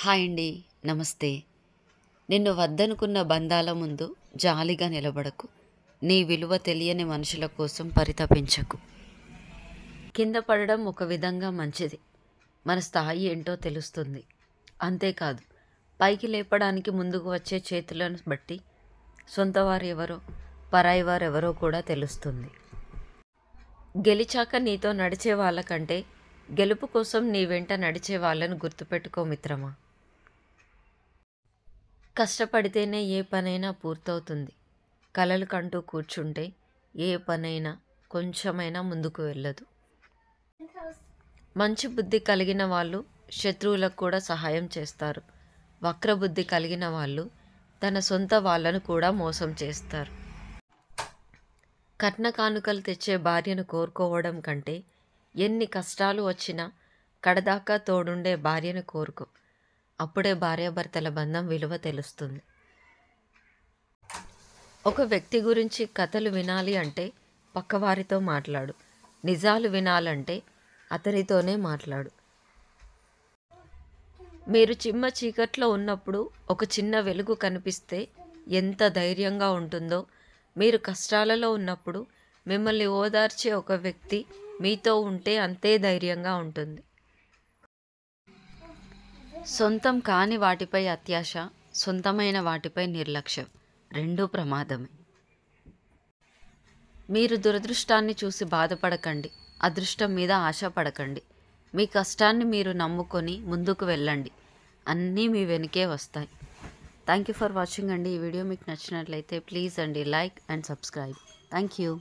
Hi అండి. నమస్తే. నిన్ను వద్దనుకున్న బంధాల ముందు జాలిగా నిలబడకు. నీ విలువ తెలియని మనుషుల కోసం పరితపించకు. కింద పడడం ఒక విధంగా మంచిది. మన స్థాయి ఏంటో తెలుస్తుంది. అంతేకాదు, పైకి లేపడానికి ముందుకు వచ్చే చేతులను బట్టి సొంత వారెవరో పరాయి వారెవరో కూడా తెలుస్తుంది. గెలిచాక నీతో నడిచే వాళ్ళకంటే గెలుపు కోసం నీ వెంట నడిచే వాళ్ళను గుర్తుపెట్టుకో మిత్రమా. కష్టపడితేనే ఏ పనైనా పూర్తవుతుంది. కలలు కంటూ కూర్చుంటే ఏ పనైనా కొంచెమైనా ముందుకు వెళ్ళదు. మంచి బుద్ధి కలిగిన వాళ్ళు శత్రువులకు కూడా సహాయం చేస్తారు. వక్రబుద్ధి కలిగిన వాళ్ళు తన సొంత వాళ్ళను కూడా మోసం చేస్తారు. కట్న కానుకలు తెచ్చే భార్యను కోరుకోవడం కంటే ఎన్ని కష్టాలు వచ్చినా కడదాకా తోడుండే భార్యను కోరుకో. అప్పుడే భార్యాభర్తల బంధం విలువ తెలుస్తుంది. ఒక వ్యక్తి గురించి కథలు వినాలి అంటే పక్కవారితో మాట్లాడు. నిజాలు వినాలంటే అతనితోనే మాట్లాడు. మీరు చిమ్మ చీకట్లో ఉన్నప్పుడు ఒక చిన్న వెలుగు కనిపిస్తే ఎంత ధైర్యంగా ఉంటుందో, మీరు కష్టాలలో ఉన్నప్పుడు మిమ్మల్ని ఓదార్చే ఒక వ్యక్తి మీతో ఉంటే అంతే ధైర్యంగా ఉంటుంది. సొంతం కాని వాటిపై అత్యాశ, సొంతమైన వాటిపై నిర్లక్ష్యం రెండూ ప్రమాదమే. మీరు దురదృష్టాన్ని చూసి బాధపడకండి. అదృష్టం మీద ఆశపడకండి. మీ కష్టాన్ని మీరు నమ్ముకొని ముందుకు వెళ్ళండి. అన్నీ మీ వెనుకే వస్తాయి. థ్యాంక్ యూ ఫర్ వాచింగ్ అండి. ఈ వీడియో మీకు నచ్చినట్లయితే ప్లీజ్ అండి like and subscribe. Thank you.